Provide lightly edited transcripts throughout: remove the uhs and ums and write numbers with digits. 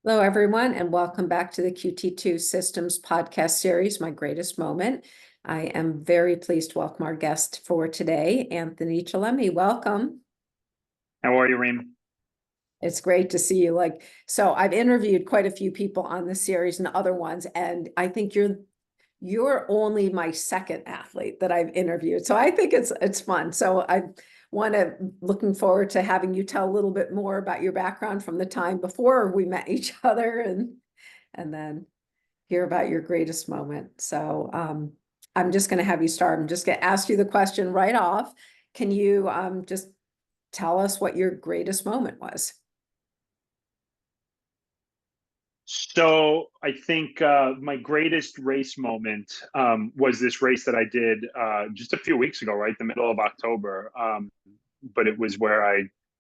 Hello, everyone, and welcome back to the QT2 Systems podcast series, My Greatest Moment. I am very pleased to welcome our guest for today, Anthony Chillemi. Welcome. How are you, Reem? It's great to see you. So I've interviewed quite a few people on this series and other ones, and I think you're only my second athlete that I've interviewed. So I think it's fun. So looking forward to having you tell a little bit more about your background from the time before we met each other and then hear about your greatest moment. So I'm just going to have you start. I'm just going to ask you the question right off. Can you just tell us what your greatest moment was? So I think my greatest race moment was this race that I did just a few weeks ago, right? The middle of October. But it was where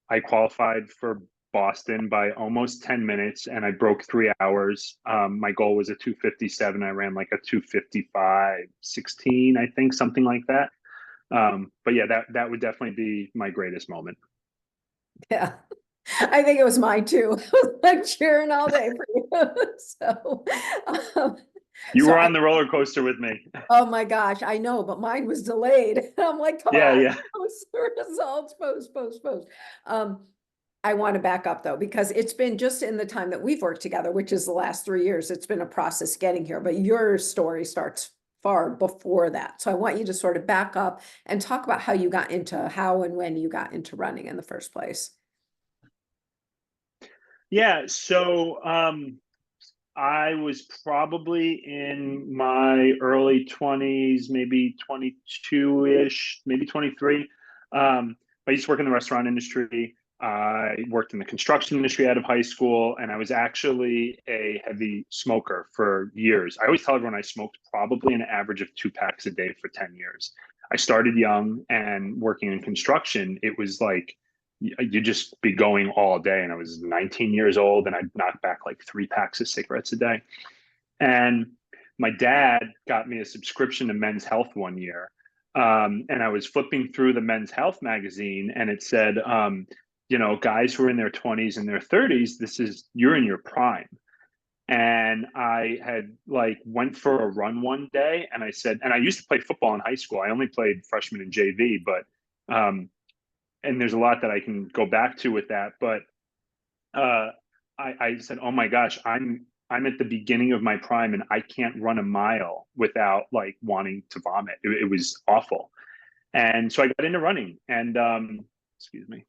I qualified for Boston by almost 10 minutes and I broke 3 hours. My goal was a 2:57. I ran like a 2:55:16, I think, something like that. But yeah, that would definitely be my greatest moment. Yeah. I think it was mine too. I was like cheering all day for you. So, um, You so were I, on the roller coaster with me. oh my gosh, I know, but mine was delayed. I'm like, come Yeah, on, yeah. post the results, post. Um, I want to back up though, because it's been just in the time that we've worked together, which is the last 3 years, it's been a process getting here, but your story starts far before that. So I want you to sort of back up and talk about how and when you got into running in the first place. Yeah, so I was probably in my early 20s, maybe 22-ish, maybe 23. I used to work in the restaurant industry. I worked in the construction industry out of high school, and I was actually a heavy smoker for years. I always tell everyone I smoked probably an average of 2 packs a day for 10 years. I started young and working in construction, it was like you just be going all day. And I was 19 years old and I'd knock back like 3 packs of cigarettes a day. And my dad got me a subscription to Men's Health one year. And I was flipping through the Men's Health magazine and it said, guys who are in their 20s and their 30s, you're in your prime. And I had like went for a run one day and I said, and I used to play football in high school. I only played freshman and JV, but and there's a lot that I can go back to with that. But uh, I said, "Oh my gosh, I'm at the beginning of my prime, and I can't run a mile without like wanting to vomit. It was awful." And so I got into running, and excuse me.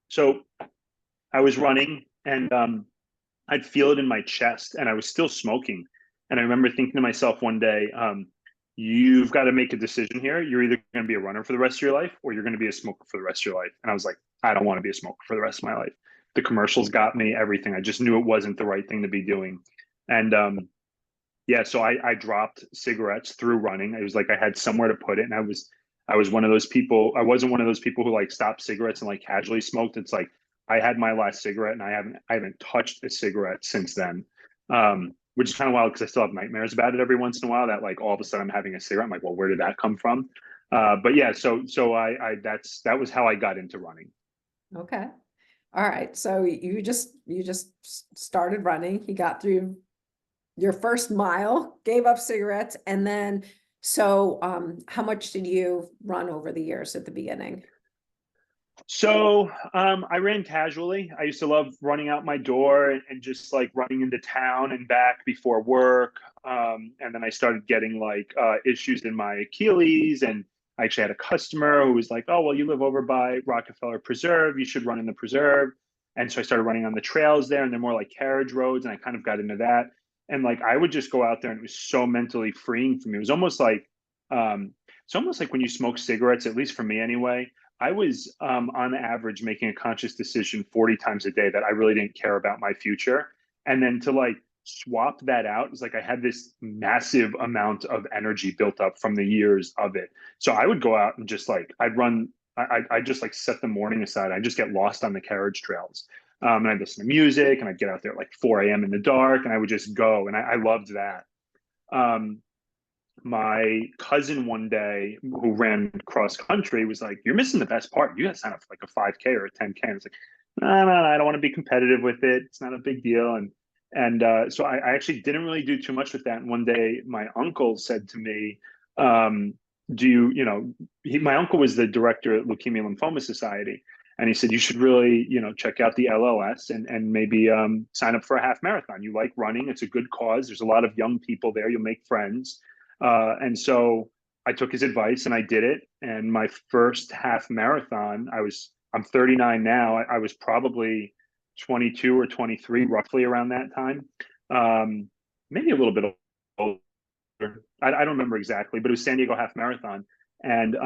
So I was running, and I'd feel it in my chest, and I was still smoking. And I remember thinking to myself one day, you've got to make a decision here. You're either going to be a runner for the rest of your life or you're going to be a smoker for the rest of your life. And I was like, I don't want to be a smoker for the rest of my life. The commercials got me, everything. I just knew it wasn't the right thing to be doing. And yeah, so I dropped cigarettes through running. It was like I had somewhere to put it. And I was one of those people. I wasn't one of those people who like stopped cigarettes and like casually smoked. It's like I had my last cigarette and I haven't touched a cigarette since then. Which is kind of wild because I still have nightmares about it every once in a while that like all of a sudden I'm having a cigarette. I'm like, well, where did that come from? But yeah, so that was how I got into running. Okay. All right. So you just started running. You got through your first mile, gave up cigarettes, and then how much did you run over the years at the beginning? So I ran casually. I used to love running out my door and just like running into town and back before work. And then I started getting like issues in my Achilles. And I actually had a customer who was like, "Oh, well, you live over by Rockefeller Preserve. You should run in the preserve." And so I started running on the trails there, and they're more like carriage roads. And I kind of got into that. And like I would just go out there, and it was so mentally freeing for me. It was almost like it's almost like when you smoke cigarettes, at least for me anyway. I was on average making a conscious decision 40 times a day that I really didn't care about my future. And then to like swap that out, it's like I had this massive amount of energy built up from the years of it. So I would go out and just like, I just like set the morning aside. I just get lost on the carriage trails. And I'd listen to music and I'd get out there at like 4 a.m. in the dark and I would just go. And I loved that. Um, my cousin one day who ran cross country was like, "You're missing the best part. You got to sign up for like a 5K or a 10K." And it's like, no, I don't want to be competitive with it. It's not a big deal. So I actually didn't really do too much with that. And one day my uncle said to me, um, do you, my uncle was the director at Leukemia Lymphoma Society. And he said, you should really, check out the LLS and maybe sign up for a half marathon. You like running. It's a good cause. There's a lot of young people there. You'll make friends. And so I took his advice and I did it. And my first half marathon, I'm 39 now. I was probably 22 or 23, roughly around that time. Maybe a little bit older. I don't remember exactly, but it was San Diego Half Marathon. And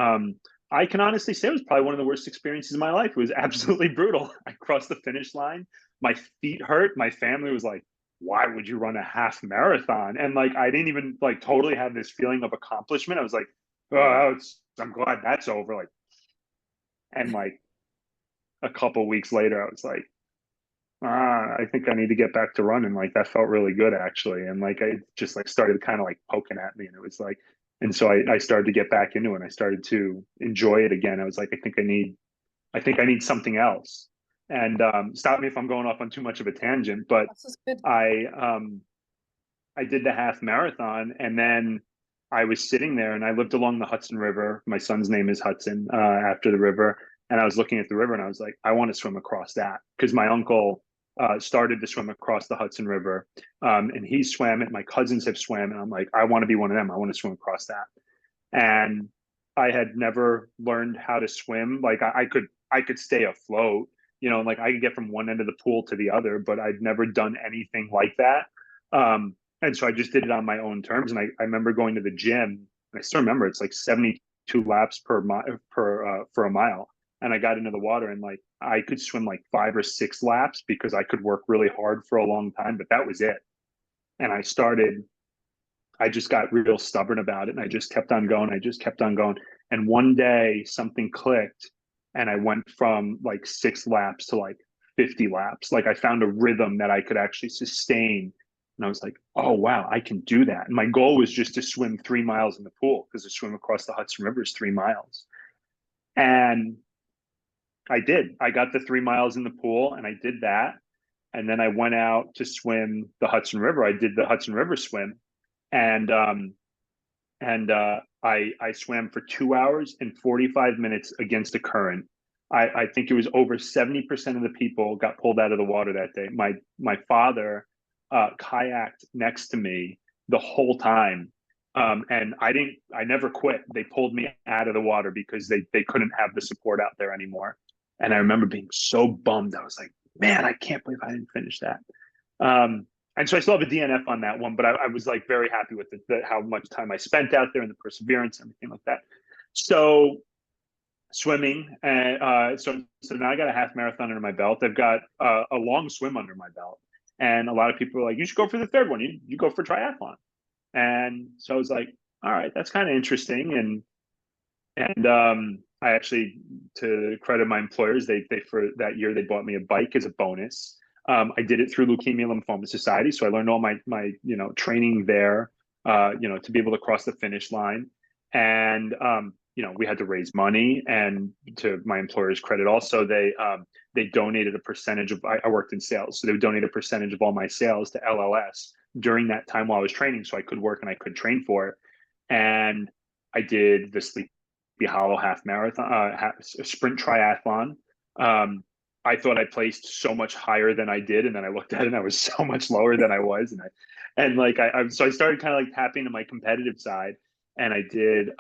I can honestly say it was probably one of the worst experiences of my life. It was absolutely brutal. I crossed the finish line. My feet hurt. My family was like, why would you run a half marathon? And like, I didn't even like totally have this feeling of accomplishment. I was like, oh, I'm glad that's over. Like, and like a couple weeks later, I was like, I think I need to get back to running. Like that felt really good actually. And like I just like started kind of like poking at me and it was like, and so I started to get back into it and I started to enjoy it again. I was like, I think I need something else. And stop me if I'm going off on too much of a tangent, but This is good. I I did the half marathon and then I was sitting there and I lived along the Hudson River. My son's name is Hudson, after the river. And I was looking at the river and I was like, I want to swim across that because my uncle started to swim across the Hudson River. And he swam it. My cousins have swam. And I'm like, I want to be one of them. I want to swim across that. And I had never learned how to swim. Like I could stay afloat, like I could get from one end of the pool to the other, but I'd never done anything like that. And so I just did it on my own terms. And I remember going to the gym. I still remember it's like 72 laps per mile for a mile. And I got into the water and like I could swim like 5 or 6 laps because I could work really hard for a long time, but that was it. And I just got real stubborn about it and I just kept on going. I just kept on going. And one day something clicked and I went from like 6 laps to like 50 laps. Like I found a rhythm that I could actually sustain. And I was like, oh, wow, I can do that. And my goal was just to swim 3 miles in the pool because to swim across the Hudson River is 3 miles. And I did. I got the 3 miles in the pool and I did that. And then I went out to swim the Hudson River. I did the Hudson River swim. And I swam for 2 hours and 45 minutes against a current. I think it was over 70% of the people got pulled out of the water that day. My father kayaked next to me the whole time. And I never quit. They pulled me out of the water because they couldn't have the support out there anymore. And I remember being so bummed. I was like, man, I can't believe I didn't finish that. And so I still have a DNF on that one, but I was like very happy with how much time I spent out there and the perseverance and everything like that. So swimming, and so now I got a half marathon under my belt. I've got a long swim under my belt, and a lot of people are like, "You should go for the third one. You go for triathlon." And so I was like, "All right, that's kind of interesting." And I actually, to credit my employers, they for that year they bought me a bike as a bonus. I did it through Leukemia Lymphoma Society, so I learned all my training there, to be able to cross the finish line. And we had to raise money, and to my employer's credit, also they donated a percentage of. I worked in sales, so they would donate a percentage of all my sales to LLS during that time while I was training, so I could work and I could train for it. And I did the Sleepy Hollow half marathon, sprint triathlon. I thought I placed so much higher than I did, and then I looked at it and I was so much lower than I was, so I started kind of like tapping to my competitive side, and I did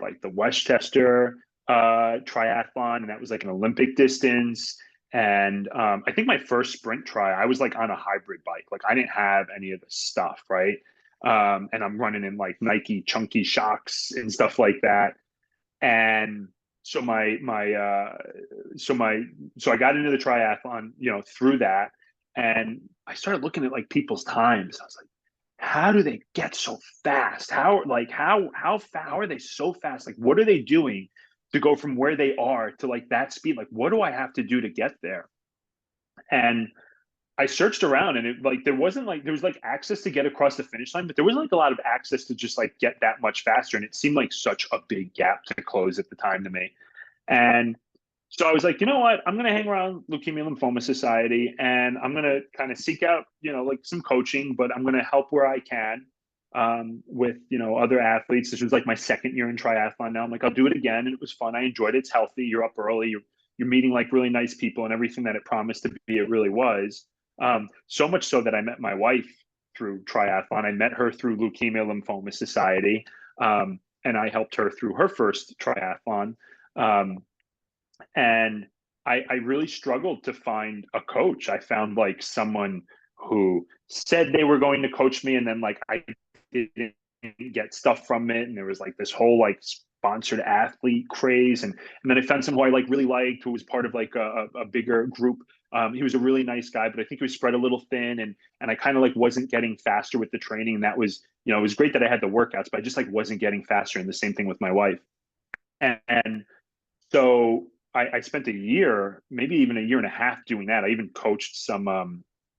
like the Westchester triathlon, and that was like an Olympic distance. And I think my first sprint try, I was like on a hybrid bike, like I didn't have any of the stuff, right? And I'm running in like Nike chunky shocks and stuff like that. And so so I got into the triathlon, through that, and I started looking at like people's times. I was like, how do they get so fast? How are they so fast? Like, what are they doing to go from where they are to like that speed? Like, what do I have to do to get there? And I searched around and there wasn't like, there was like access to get across the finish line, but there wasn't like a lot of access to just like get that much faster. And it seemed like such a big gap to close at the time to me. And So I was like, you know what? I'm going to hang around Leukemia Lymphoma Society, and I'm going to kind of seek out, like some coaching, but I'm going to help where I can, with, other athletes. This was like my second year in triathlon now. I'm like, I'll do it again. And it was fun. I enjoyed it. It's healthy. You're up early. You're meeting like really nice people, and everything that it promised to be, it really was. So much so that I met my wife through triathlon. I met her through Leukemia Lymphoma Society. And I helped her through her first triathlon. Um, and I really struggled to find a coach. I found like someone who said they were going to coach me, and then like I didn't get stuff from it, and there was like this whole like sponsored athlete craze, and then I found someone who I like really liked, who was part of like a bigger group. He was a really nice guy, but I think he was spread a little thin, and I kind of like wasn't getting faster with the training, and that was, it was great that I had the workouts, but I just like wasn't getting faster. And the same thing with my wife, and so I spent a year, maybe even a year and a half doing that. I even coached some,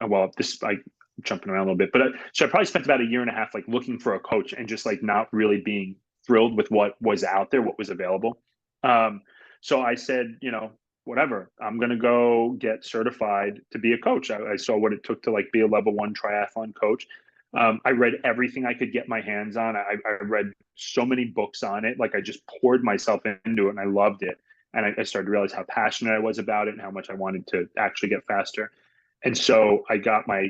well, this, I'm jumping around a little bit, but so I probably spent about a year and a half, like looking for a coach and just like not really being thrilled with what was out there, what was available. So I said, whatever, I'm going to go get certified to be a coach. I saw what it took to like be a level 1 triathlon coach. I read everything I could get my hands on. I read so many books on it. Like I just poured myself into it, and I loved it. And I started to realize how passionate I was about it and how much I wanted to actually get faster. And so I got my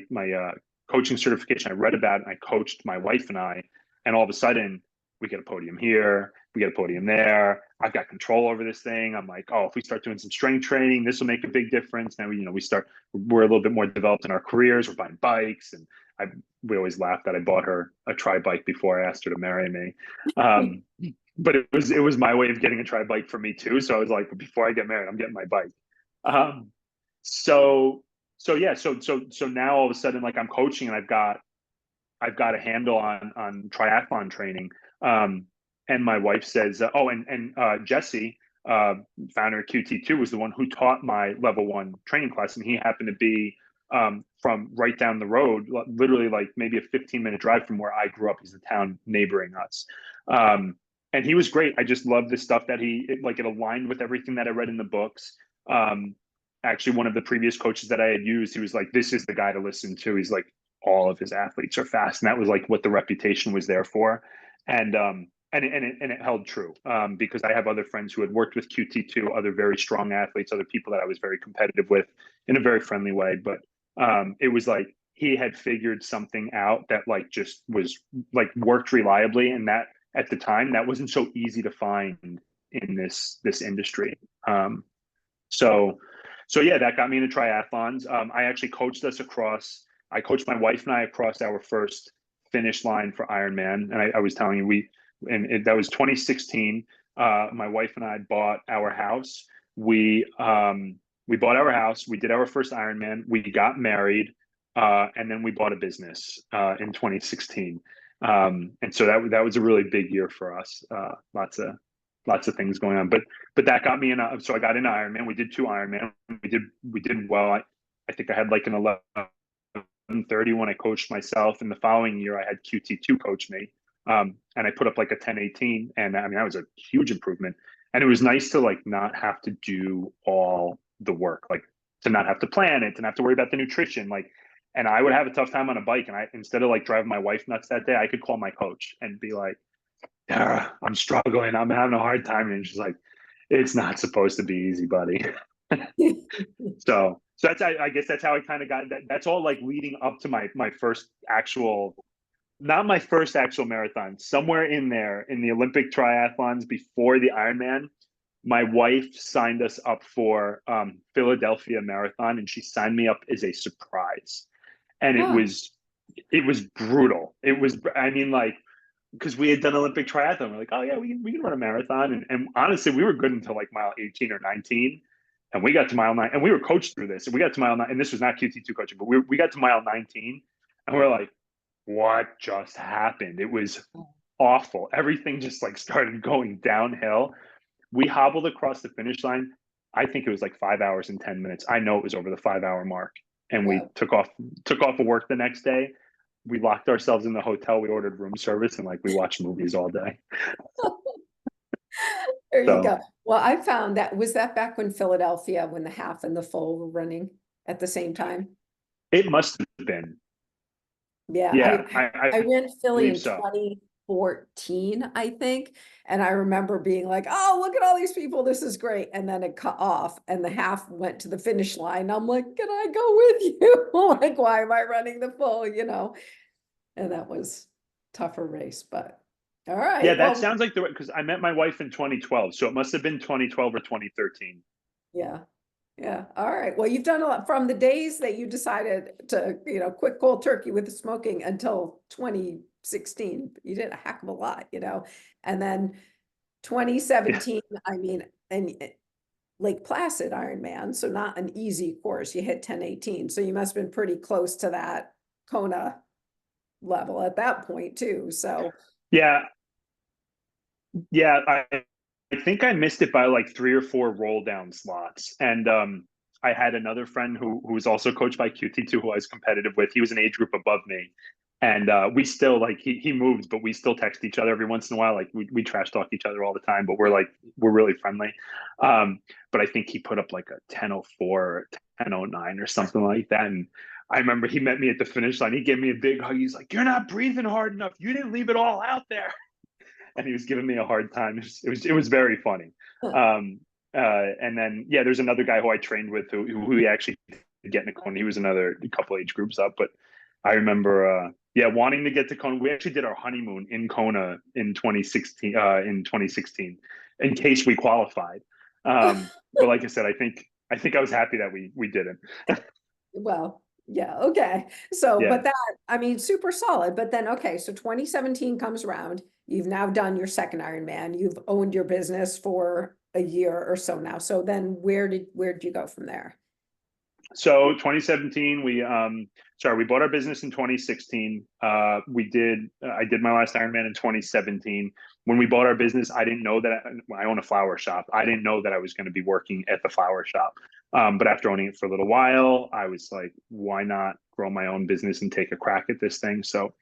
coaching certification. I read about it, and I coached my wife and I. And all of a sudden, we get a podium here, we get a podium there. I've got control over this thing. I'm like, oh, if we start doing some strength training, this will make a big difference. Now we're a little bit more developed in our careers. We're buying bikes, and we always laugh that I bought her a tri bike before I asked her to marry me. But it was my way of getting a tri bike for me too. So I was like, before I get married, I'm getting my bike. Um, so yeah, so now all of a sudden, like I'm coaching, and I've got a handle on triathlon training. And my wife says, oh, and Jesse, founder of QT2, was the one who taught my level 1 training class, and he happened to be from right down the road, literally like maybe a 15-minute drive from where I grew up. He's the town neighboring us. And he was great. I just loved the stuff that it aligned with everything that I read in the books. Actually, one of the previous coaches that I had used, he was like, this is the guy to listen to. He's like, all of his athletes are fast, and that was like what the reputation was there for. And it held true, because I have other friends who had worked with QT2, other very strong athletes, other people that I was very competitive with in a very friendly way. But it was like he had figured something out that like just was like worked reliably, and that at the time that wasn't so easy to find in this industry. So so yeah, that got me into triathlons. I actually coached us across. I coached my wife and I across our first finish line for Ironman, and I was telling you, that was 2016. My wife and I bought our house. We bought our house. We did our first Ironman. We got married, and then we bought a business in 2016. And so that was a really big year for us. Lots of things going on, but that got me in. So I got in Ironman. We did 2 Ironman. We did well. I think I had like an 11:30 when I coached myself, and the following year I had QT2 coach me, and I put up like a 10:18, and I mean that was a huge improvement. And it was nice to like not have to do all the work, like to not have to plan it, to not have to worry about the nutrition, like. And I would have a tough time on a bike, and I, instead of like driving my wife nuts that day, I could call my coach and be like, I'm struggling. I'm having a hard time. And she's like, it's not supposed to be easy, buddy. So I guess that's how I kind of got that. That's all like leading up to my first actual, not my first actual marathon, somewhere in there in the Olympic triathlons before the Ironman. My wife signed us up for Philadelphia Marathon, and she signed me up as a surprise. And Oh, it was brutal. It was, I mean, like, because we had done Olympic triathlon. We're like, oh yeah, we can run a marathon. And honestly, we were good until like mile 18 or 19. And we got to mile 9, and we were coached through this. And we got to mile 9, and this was not QT2 coaching, but we got to mile 19, and we're like, what just happened? It was awful. Everything just like started going downhill. We hobbled across the finish line. I think it was like 5 hours and 10 minutes. I know it was over the 5 hour mark. And we wow. took off of work the next day. We locked ourselves in the hotel. We ordered room service, and like we watched movies all day. There you So go. Well, I found that, was that back when Philadelphia, when the half and the full were running at the same time? it must have been. Yeah, Yeah, I I ran Philly believe in so. 2014, I think. And I remember being like, oh, look at all these people. This is great. And then it cut off and the half went to the finish line. I'm like, can I go with you? Like, why am I running the full, And that was tougher race, but all Yeah, right. that Well, sounds like the because I met my wife in 2012, so it must have been 2012 or 2013. yeah. Yeah. All right. Well, you've done a lot from the days that you decided to, quit cold turkey with the smoking until 2016. You did a heck of a lot. And then Yeah, 2017, I mean, and Lake Placid Ironman, so not an easy course. You hit 10:18. So you must have been pretty close to that Kona level at that point too. So yeah, yeah. I think I missed it by like 3 or 4 roll down slots, and I had another friend who was also coached by QT2 who I was competitive with. He was an age group above me, and we still like he moved, but we still text each other every once in a while. Like we trash talk each other all the time, but we're really friendly. But I think he put up like a 10:04 or 10:09 or something like that, and I remember he met me at the finish line. He gave me a big hug. He's like, "You're not breathing hard enough. You didn't leave it all out there." And he was giving me a hard time. It was very funny. And then yeah, there's another guy who I trained with who he actually did get in a Kona. He was another couple age groups up, but I remember yeah wanting to get to Kona. We actually did our honeymoon in Kona in 2016 in case we qualified. But like I said, I think I was happy that we didn't. well, yeah, okay. So, Yeah. but that, I mean, super solid. But then, okay, so 2017 comes around. You've now done your second Ironman. You've owned your business for a year or so now. So then where did you go from there? So 2017, we bought our business in 2016. I did my last Ironman in 2017. When we bought our business, I didn't know that I own a flower shop. I didn't know that I was going to be working at the flower shop. But after owning it for a little while, I was like, why not grow my own business and take a crack at this thing? So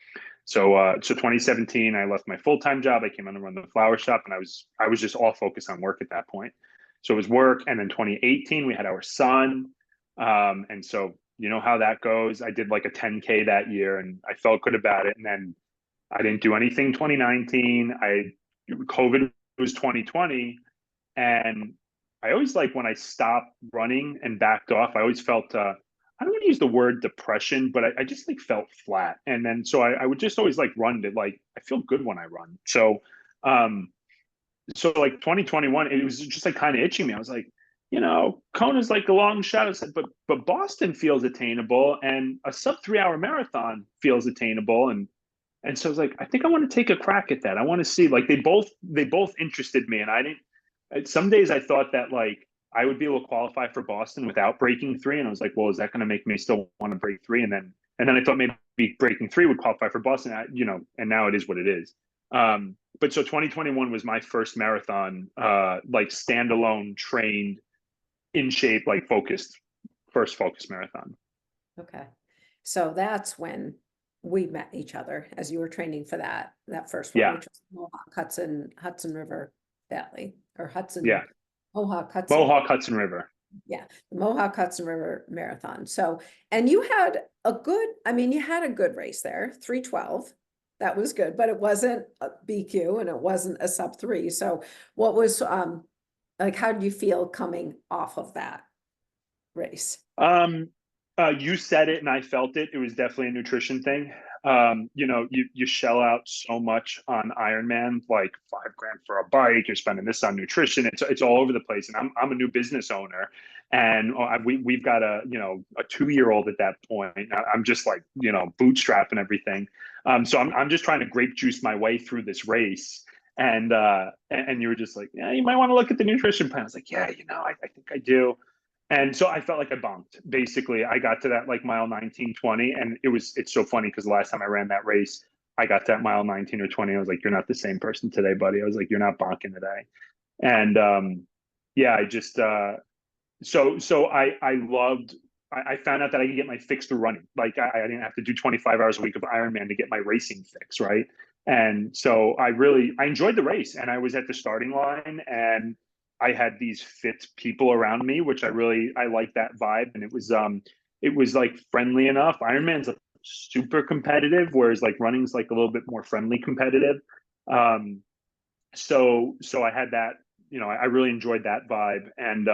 2017, I left my full-time job. I came on to run the flower shop, and I was just all focused on work at that point. So it was work, and then 2018, we had our son. And so you know how that goes. I did like a 10K that year and I felt good about it. And then I didn't do anything 2019. COVID was 2020. And I always like when I stopped running and backed off, I always felt I don't want to use the word depression, but I just like felt flat. And then so I would just always like run to like I feel good when I run. Um so like 2021, it was just like kind of itching me. I was like, Kona's like a long shot. I said, but Boston feels attainable, and a sub 3 hour marathon feels attainable, and so I was like, I think I want to take a crack at that. I want to see like they both interested me, and I didn't. Some days I thought that like I would be able to qualify for Boston without breaking three, and I was like, well, is that going to make me still want to break three? And then I thought maybe breaking three would qualify for Boston. And now it is what it is. But so 2021 was my first marathon, like standalone, trained, in shape, like first focused marathon. Okay. So that's when we met each other as you were training for that first one, Yeah, which was Mohawk Hudson River Valley or yeah. Mohawk Hudson. Mohawk Hudson River. Yeah, the Mohawk Hudson River Marathon. So, and you had you had a good race there, 3:12. That was good, but it wasn't a BQ and it wasn't a sub 3. So what was like how did you feel coming off of that race? Um, you said it and I felt it. It was definitely a nutrition thing. You shell out so much on Ironman, like 5 grand for a bike. You're spending this on nutrition. It's all over the place. And I'm a new business owner, and we've got a 2-year-old at that point. I'm just like bootstrapping everything. So I'm just trying to grape juice my way through this race. And you were just like, yeah, you might want to look at the nutrition plan. I was like, yeah, I think I do. And so I felt like I bunked. Basically, I got to that like mile 19, 20. And it's so funny because the last time I ran that race, I got to that mile 19 or 20. I was like, you're not the same person today, buddy. I was like, you're not bonking today. And yeah, I just so I loved I found out that I could get my fix through running. Like I didn't have to do 25 hours a week of Ironman to get my racing fix, right? And so I enjoyed the race, and I was at the starting line, and I had these fit people around me, which I like that vibe. And it was like friendly enough. Ironman's like super competitive, whereas like running's like a little bit more friendly competitive. Um, so I had that, I really enjoyed that vibe. And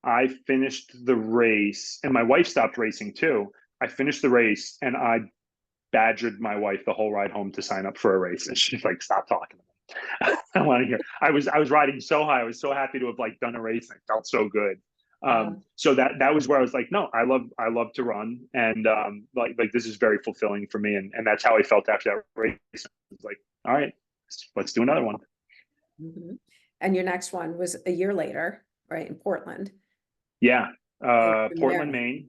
I finished the race, and my wife stopped racing too. I finished the race, and I badgered my wife the whole ride home to sign up for a race, and she's like, "Stop talking to me. I want to hear." I was riding so high. I was so happy to have like done a race. And I felt so good. So that was where I was like, no, I love to run, and like this is very fulfilling for me, and that's how I felt after that race. I was like, all right, let's do another one. Mhm. And your next one was a year later, right, in Portland. Yeah, And Portland, Maine.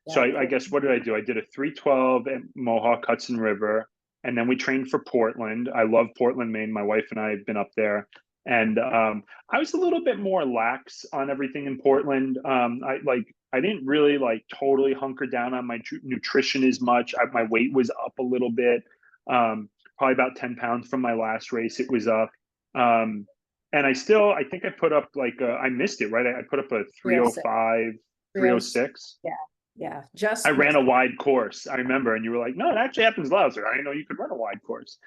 So yeah, I guess what did I do? I did a 312 at Mohawk Hudson River, and then we trained for Portland. I love Portland, Maine. My wife and I have been up there, and I was a little bit more lax on everything in Portland. I didn't really like totally hunker down on my nutrition as much. My weight was up a little bit, probably about 10 pounds from my last race. It was up. Um, and I think I put up like I missed it, right? I put up a 306, 305, 306. 306. Yeah, yeah, I just ran missed. a wide course, I remember, and you were like, "No, it actually happens a lot." I was like, "I didn't know you could run a wide course."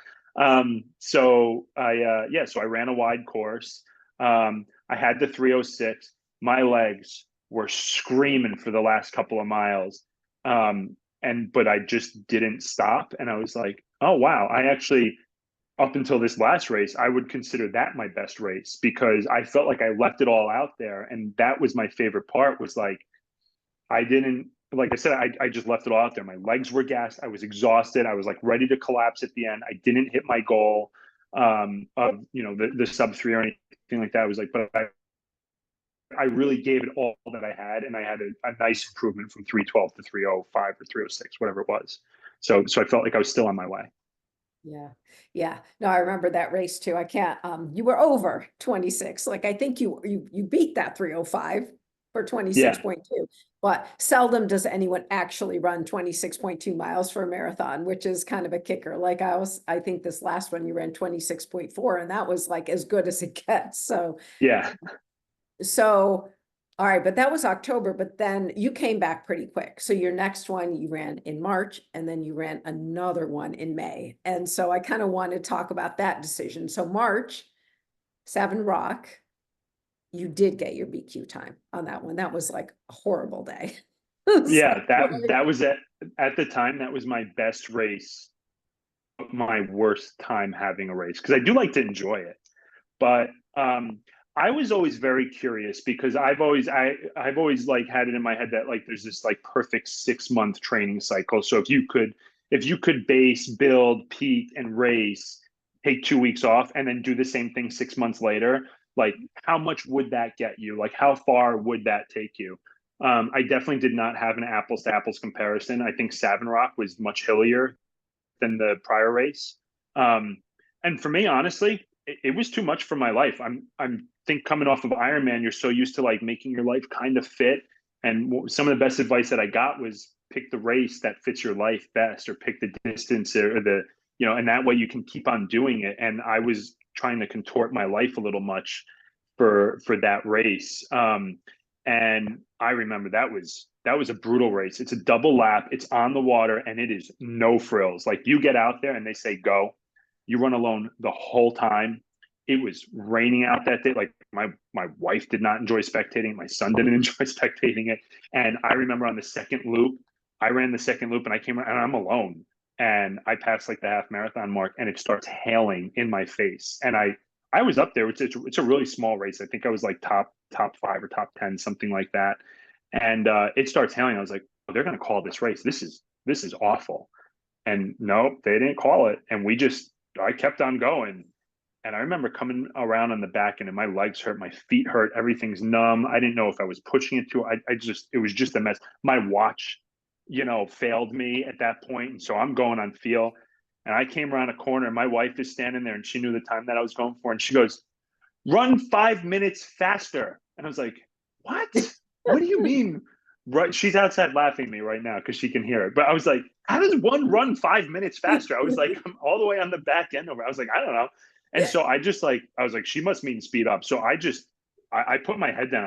So I ran a wide course. I had the 306. My legs were screaming for the last couple of miles, but I just didn't stop, and I was like, "Oh wow, I actually." Up until this last race, I would consider that my best race because I felt like I left it all out there. And that was my favorite part was like, I didn't, like I said, I just left it all out there. My legs were gassed. I was exhausted. I was like ready to collapse at the end. I didn't hit my goal of, the sub three or anything like that. I was like, but I really gave it all that I had. And I had a nice improvement from 312 to 305 or 306, whatever it was. So I felt like I was still on my way. Yeah, yeah. No, I remember that race too. I can't, you were over 26. Like I think you beat that 305 for Yeah. 26.2, but seldom does anyone actually run 26.2 miles for a marathon, which is kind of a kicker. Like I think this last one you ran 26.4, and that was like as good as it gets. Yeah. So, all right, but that was October, but then you came back pretty quick. So your next one you ran in March, and then you ran another one in May. And so I kind of want to talk about that decision. So March, Savin Rock, you did get your BQ time on that one. That was like a horrible day. So, Yeah. That was at the time, that was my best race, my worst time having a race because I do like to enjoy it. But I was always very curious because I've always like had it in my head that like there's this like perfect 6 month training cycle. So if you could base, build, peak, and race, take 2 weeks off, and then do the same thing 6 months later, like how much would that get you? Like how far would that take you? I definitely did not have an apples to apples comparison. I think Savin Rock was much hillier than the prior race. Um, and for me, honestly, it was too much for my life. I'm think coming off of Ironman, you're so used to like making your life kind of fit. And some of the best advice that I got was pick the race that fits your life best, or pick the distance or and that way you can keep on doing it. And I was trying to contort my life a little much for that race. And I remember that was a brutal race. It's a double lap. It's on the water, and it is no frills. Like you get out there and they say go, you run alone the whole time. It was raining out that day. Like my wife did not enjoy spectating. My son didn't enjoy spectating it. And I remember on the second loop, I ran the second loop, and I came and I'm alone. And I passed like the half marathon mark, and it starts hailing in my face. And I was up there. It's a really small race. I think I was like top five or top 10, something like that. And it starts hailing. I was like, oh, they're going to call this race. This is awful. And no, they didn't call it. And I kept on going. And I remember coming around on the back end, and my legs hurt, my feet hurt, everything's numb. I didn't know if I was pushing it too. It was just a mess. My watch, failed me at that point. And so I'm going on feel. And I came around a corner, and my wife is standing there, and she knew the time that I was going for. And she goes, run 5 minutes faster. And I was like, what? What do you mean? Right. She's outside laughing at me right now because she can hear it. But I was like, how does one run 5 minutes faster? I was like, I'm all the way on the back end over. I was like, I don't know. And so I just like, I was like, she must mean speed up. So I put my head down.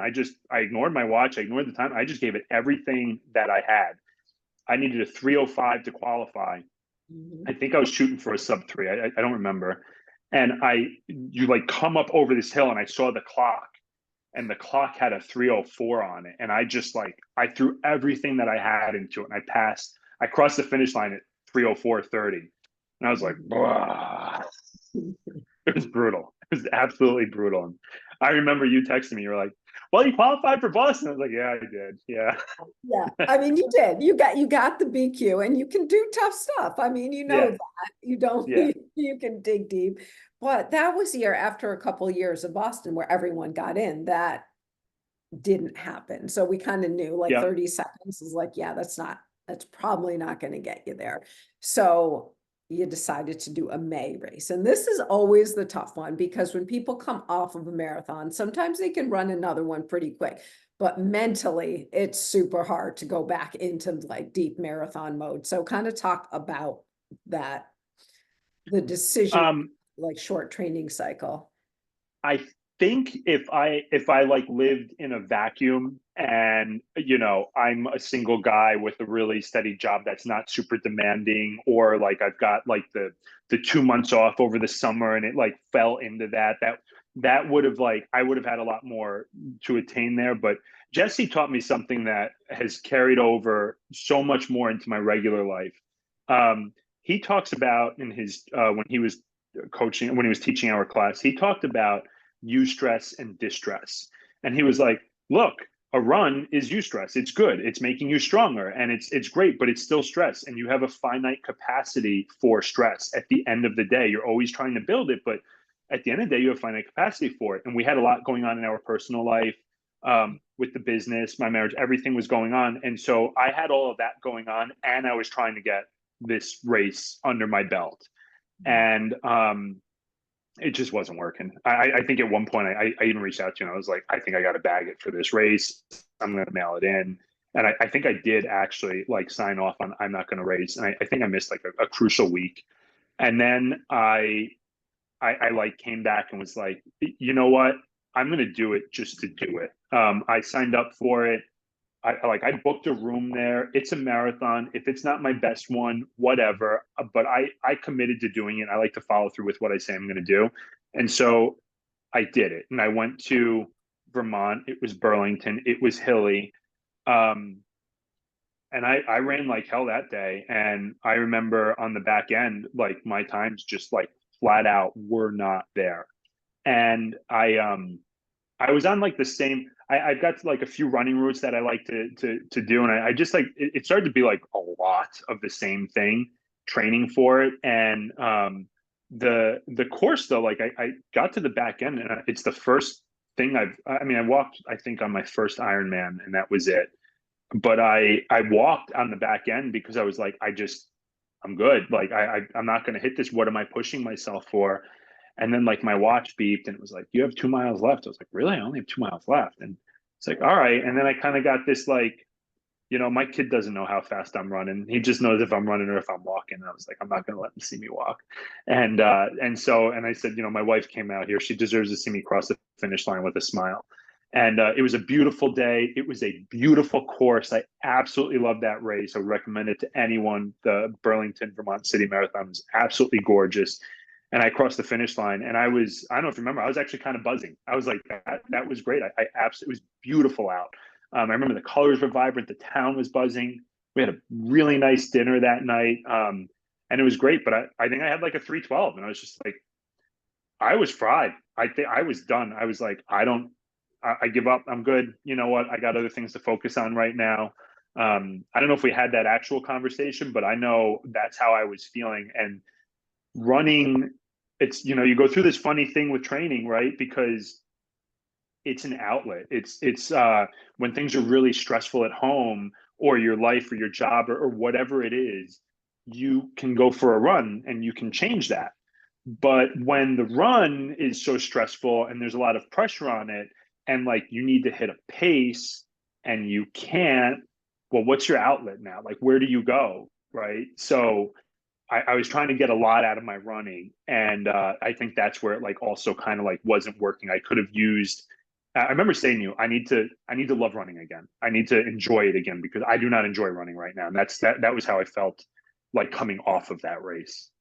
I ignored my watch. I ignored the time. I just gave it everything that I had. I needed a 3:05 to qualify. Mhm. I think I was shooting for a sub 3. I don't remember. And you like come up over this hill and I saw the clock and the clock had a 3:04 on it. And I just like, I threw everything that I had into it and I crossed the finish line at 3:04:30. And I was like, "Blah." It was brutal. It was absolutely brutal. And I remember you texting me, you were like, well, you qualified for Boston. I was like, yeah, I did. Yeah. Yeah, I mean, you did. You got the BQ, and you can do tough stuff. I mean, you know Yeah. that. You don't. Yeah. You can dig deep. But that was the year after a couple of years of Boston where everyone got in. That didn't happen. So we kind of knew like Yeah. 30 seconds is like, yeah, that's probably not going to get you there. So you decided to do a May race. And this is always the tough one because when people come off of a marathon, sometimes they can run another one pretty quick. But mentally, it's super hard to go back into like deep marathon mode. So kind of talk about that, the decision, Um, like short training cycle. I think if I like lived in a vacuum and I'm a single guy with a really steady job that's not super demanding, or like I've got like the 2 months off over the summer and it like fell into that would have like I would have had a lot more to attain there. But Jesse taught me something that has carried over so much more into my regular life. He talks about in his when he was coaching, when he was teaching our class, he talked about eustress and distress. And he was like, look, a run is eustress. It's good. It's making you stronger and it's great, but it's still stress. And you have a finite capacity for stress. At the end of the day, you're always trying to build it, but at the end of the day, you have finite capacity for it. And we had a lot going on in our personal life, with the business, my marriage, everything was going on. And so I had all of that going on and I was trying to get this race under my belt. And it just wasn't working. I think at one point I even reached out to you and I was like, I think I got to bag it for this race. I'm going to mail it in. And I think I did actually like sign off on I'm not going to race. And I think I missed like a crucial week. And then I like came back and was like, you know what? I'm going to do it just to do it. I signed up for it. I booked a room there. It's a marathon. If it's not my best one, whatever. But I committed to doing it. I like to follow through with what I say I'm going to do. And so I did it. And I went to Vermont. It was Burlington. It was hilly. Um, and I ran like hell that day. And I remember on the back end, like my times just like flat out were not there. And I was on like the same. I've got like a few running routes that I like to do, and I just like it started to be like a lot of the same thing, training for it, and the course though, like I got to the back end, and it's the first thing I mean, I walked I think on my first Ironman, and that was it. But I walked on the back end because I was like I'm good. Like I'm not going to hit this. What am I pushing myself for? And then like my watch beeped and it was like, you have 2 miles left. I was like, really? I only have 2 miles left. And it's like, all right. And then I kind of got this like, my kid doesn't know how fast I'm running. He just knows if I'm running or if I'm walking. And I was like, I'm not going to let him see me walk. And I said, my wife came out here. She deserves to see me cross the finish line with a smile. And it was a beautiful day. It was a beautiful course. I absolutely loved that race. I would recommend it to anyone. The Burlington, Vermont City Marathon was absolutely gorgeous. And I crossed the finish line. And I don't know if you remember, I was actually kind of buzzing. I was like, that was great. I absolutely, it was beautiful out. I remember the colors were vibrant. The town was buzzing. We had a really nice dinner that night. And it was great. But I think I had like a 3:12. And I was just like, I was fried. I think I was done. I was like, I give up. I'm good. You know what? I got other things to focus on right now. I don't know if we had that actual conversation, but I know that's how I was feeling. And running, it's, you go through this funny thing with training, right? Because it's an outlet. It's when things are really stressful at home or your life or your job or whatever it is, you can go for a run and you can change that. But when the run is so stressful and there's a lot of pressure on it, and like you need to hit a pace and you can't, well, what's your outlet now? Like, where do you go? right? So I was trying to get a lot out of my running, and I think that's where it like also kind of like wasn't working. I could have used. I remember saying to you, I need to love running again. I need to enjoy it again because I do not enjoy running right now, and that was how I felt like coming off of that race.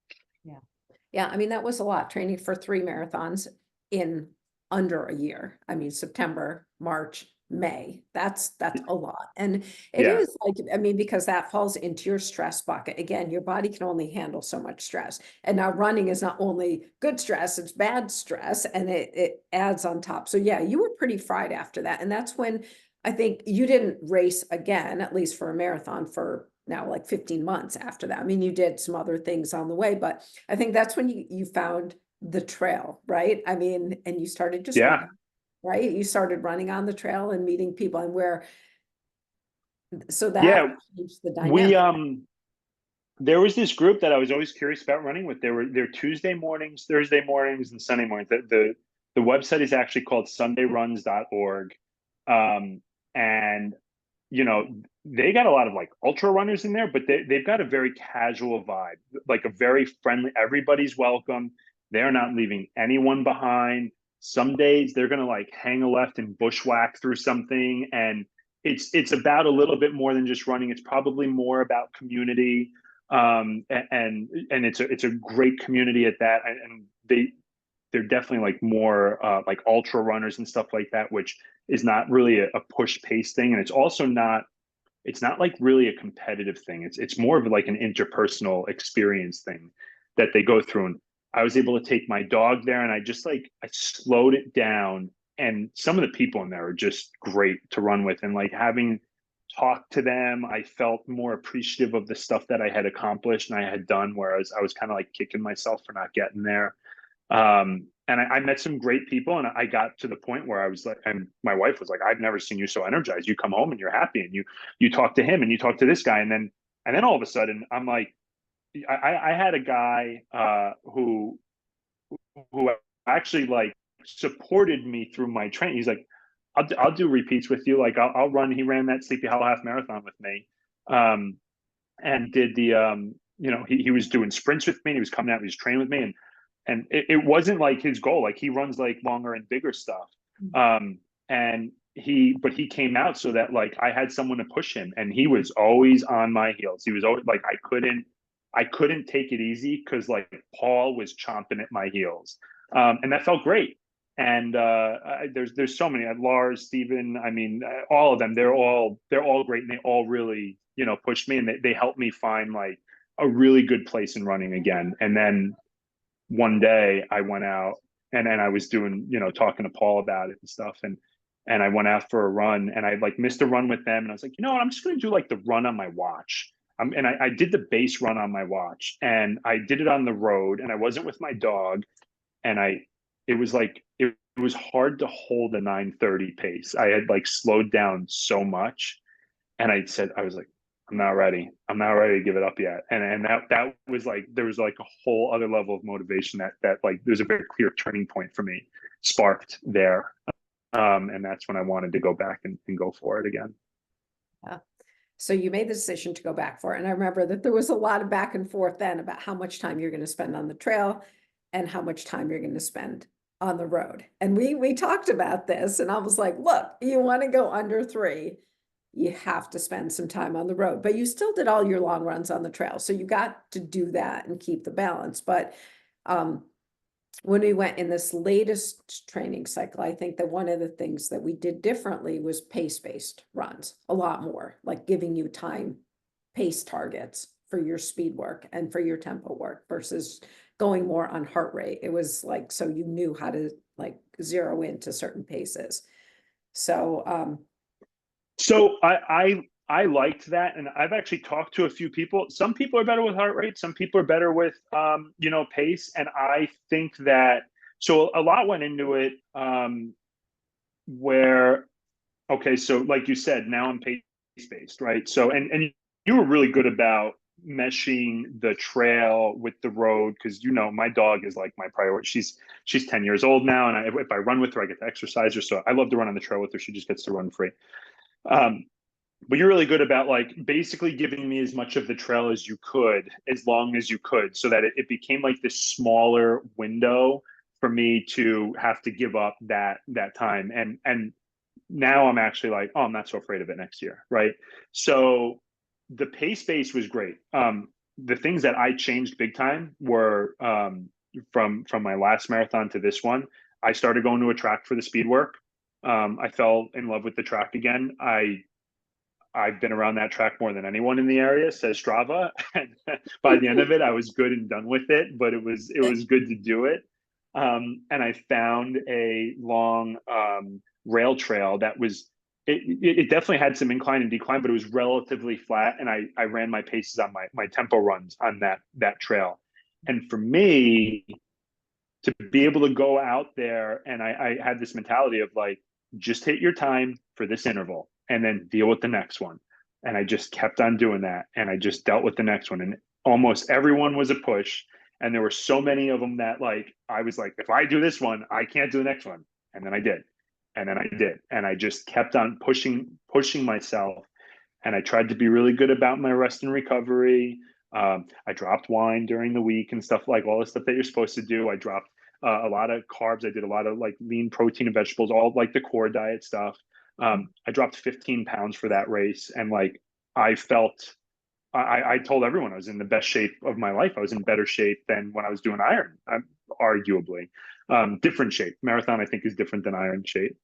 Yeah. Yeah, I mean, that was a lot, training for 3 marathons in under a year. I mean, September, March, May, that's a lot. And it Yeah, is like, I mean, because that falls into your stress bucket. Again, your body can only handle so much stress. And now running is not only good stress, it's bad stress, and it adds on top. So yeah, you were pretty fried after that. And that's when I think you didn't race again, at least for a marathon, for now like 15 months after that. I mean, you did some other things on the way, but I think that's when you found the trail, right? I mean, and you started just yeah, running, right? You started running on the trail and meeting people, and where, so that yeah. changed the We dynamic. there was this group that I was always curious about running with. They're Tuesday mornings, Thursday mornings, and Sunday mornings. The website is actually called sundayruns.org. And you know, they got a lot of like ultra runners in there, but they've got a very casual vibe, like a very friendly, everybody's welcome. They're not leaving anyone behind. Some days they're gonna like hang a left and bushwhack through something. And it's about a little bit more than just running. It's probably more about community. And it's a great community at that. And they're definitely like more like ultra runners and stuff like that, which is not really a push pace thing. And it's not like really a competitive thing. It's more of like an interpersonal experience thing that they go through. And I was able to take my dog there, and I slowed it down. And some of the people in there are just great to run with. And like having talked to them, I felt more appreciative of the stuff that I had accomplished and I had done, whereas I was kind of like kicking myself for not getting there. And I met some great people, and I got to the point where I was like, and my wife was like, I've never seen you so energized. You come home and you're happy, and you talk to him and you talk to this guy. And then all of a sudden I'm like, I had a guy who actually like supported me through my training. He's like, I'll do repeats with you. Like I'll run. He ran that Sleepy Hollow half marathon with me. And did he was doing sprints with me. And he was coming out, he was training with me. And it wasn't like his goal. Like he runs like longer and bigger stuff. And but he came out so that like I had someone to push him, and he was always on my heels. He was always like, I couldn't take it easy because like Paul was chomping at my heels. And that felt great. And there's so many, Lars, Steven, I mean, all of them, they're all great, and they all really, pushed me, and they helped me find like a really good place in running again. And then one day I went out, and I was doing, talking to Paul about it and stuff. And I went out for a run, and I like missed a run with them. And I was like, what, I'm just going to do like the run on my watch. And I did the base run on my watch, and I did it on the road, and I wasn't with my dog. And it was like, it was hard to hold a 9:30 pace. I had like slowed down so much. And I was like, I'm not ready. I'm not ready to give it up yet. And that was like, there was like a whole other level of motivation that like, there's a very clear turning point for me sparked there. And that's when I wanted to go back and go for it again. Yeah. So you made the decision to go back for it. And I remember that there was a lot of back and forth then about how much time you're going to spend on the trail and how much time you're going to spend on the road. And we talked about this, and I was like, look, you want to go under 3, you have to spend some time on the road, but you still did all your long runs on the trail. So you got to do that and keep the balance. But when we went in this latest training cycle, I think that one of the things that we did differently was pace-based runs, a lot more, like giving you time pace targets for your speed work and for your tempo work versus going more on heart rate. It was like, so you knew how to like zero into certain paces. So So I liked that, and I've actually talked to a few people. Some people are better with heart rate. Some people are better with pace. And I think that so a lot went into it. Where Okay, so like you said, now I'm pace based, right? So and you were really good about meshing the trail with the road, because my dog is like my priority. She's 10 years old now, and if I run with her, I get to exercise her. So I love to run on the trail with her. She just gets to run free. Um, but you're really good about like basically giving me as much of the trail as you could, as long as you could, so that it became like this smaller window for me to have to give up that time. And now I'm actually like, oh, I'm not so afraid of it next year, right? So the pace base was great. The things that I changed big time were from my last marathon to this one. I started going to a track for the speed work. I fell in love with the track again. I've been around that track more than anyone in the area, says Strava. And by the end of it, I was good and done with it, but it was good to do it. And I found a long rail trail that was it definitely had some incline and decline, but it was relatively flat. And I ran my paces on my tempo runs on that trail. And for me, to be able to go out there, and I had this mentality of like, just hit your time for this interval and then deal with the next one. And I just kept on doing that, and I just dealt with the next one. And almost everyone was a push. And there were so many of them that like I was like, if I do this one, I can't do the next one. And then I did. And then I did. And I just kept on pushing myself. And I tried to be really good about my rest and recovery. I dropped wine during the week and stuff, like all the stuff that you're supposed to do. I dropped a lot of carbs. I did a lot of like lean protein and vegetables, all like the core diet stuff. I dropped 15 pounds for that race. And like, I felt, I told everyone I was in the best shape of my life. I was in better shape than when I was doing iron, arguably. Different shape. Marathon, I think, is different than iron shape.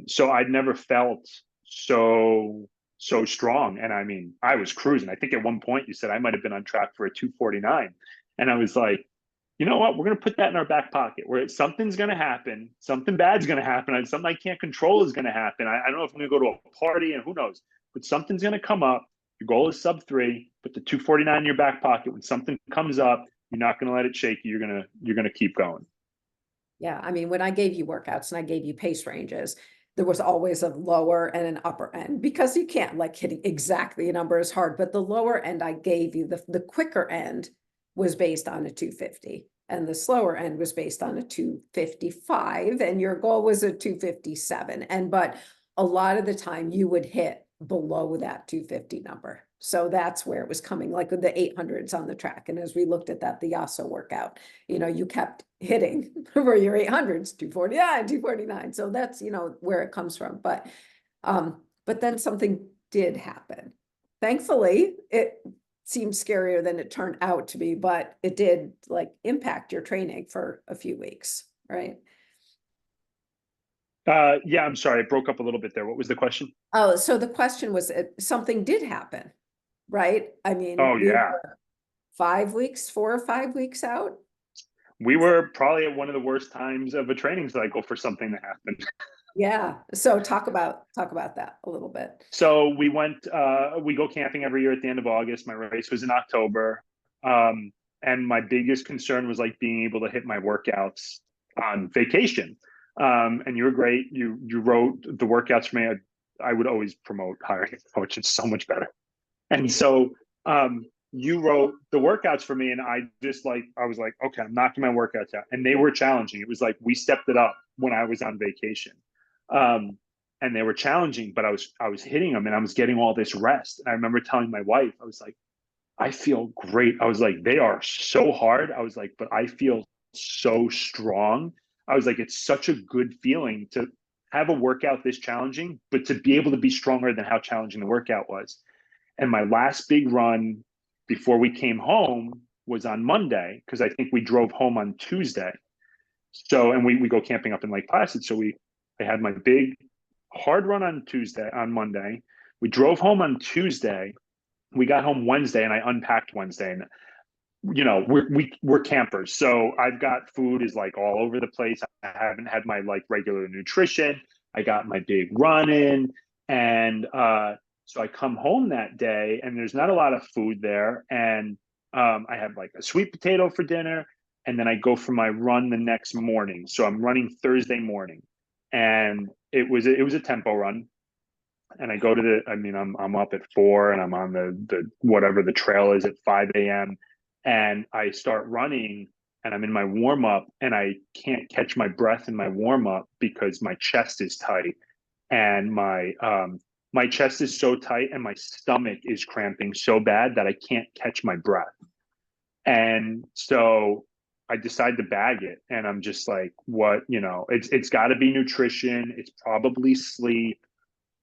So I'd never felt so strong. And I mean, I was cruising. I think at one point you said I might have been on track for a 2:49. And I was like, you know what? We're going to put that in our back pocket, where something's going to happen. Something bad's going to happen. And something I can't control is going to happen. I don't know if I'm going to go to a party, and who knows, but something's going to come up. Your goal is sub 3. Put the 2:49 in your back pocket. When something comes up, you're not going to let it shake you. You're going to keep going. Yeah, I mean, when I gave you workouts and I gave you pace ranges, there was always a lower and an upper end, because you can't like hitting exactly a number is hard, but the lower end I gave you, the quicker end was based on a 250 and the slower end was based on a 255, and your goal was a 257. And but a lot of the time you would hit below that 250 number. So that's where it was coming, like with the 800s on the track. And as we looked at that, the Yasso workout, you kept hitting for your 800s, 249, 249. So that's, where it comes from. But then something did happen. Thankfully, it seemed scarier than it turned out to be, but it did like impact your training for a few weeks, right? Yeah, I'm sorry. I broke up a little bit there. What was the question? Oh, so the question was, something did happen, right? I mean, Oh, we yeah. were 5 weeks, 4 or 5 weeks out. We were probably at one of the worst times of a training cycle for something that happened. Yeah. So talk about that a little bit. So we go camping every year at the end of August. My race was in October. And my biggest concern was like being able to hit my workouts on vacation. And you were great. You wrote the workouts for me. I would always promote hiring a coach. It's so much better. And so you wrote the workouts for me, and I was like, okay, I'm knocking my workouts out. And they were challenging. It was like we stepped it up when I was on vacation. And they were challenging, but I was hitting them, and I was getting all this rest. And I remember telling my wife, I was like, I feel great. I was like, they are so hard. I was like, but I feel so strong. I was like, it's such a good feeling to have a workout this challenging, but to be able to be stronger than how challenging the workout was. And my last big run before we came home was on Monday, because I think we drove home on Tuesday. So, and we go camping up in Lake Placid. So I had my big hard run on Monday. We drove home on Tuesday. We got home Wednesday, and I unpacked Wednesday. And we're campers, so I've got food is like all over the place. I haven't had my like regular nutrition. I got my big run in, and so I come home that day, and there's not a lot of food there, and I have like a sweet potato for dinner, and then I go for my run the next morning. So I'm running Thursday morning, and it was a tempo run. And I go to I'm up at 4, and I'm on the whatever the trail is at 5 a.m. And I start running, and I'm in my warm up, and I can't catch my breath in my warm up because my chest is tight, and my chest is so tight and my stomach is cramping so bad that I can't catch my breath. And so I decide to bag it. And I'm just like, what, it's got to be nutrition. It's probably sleep.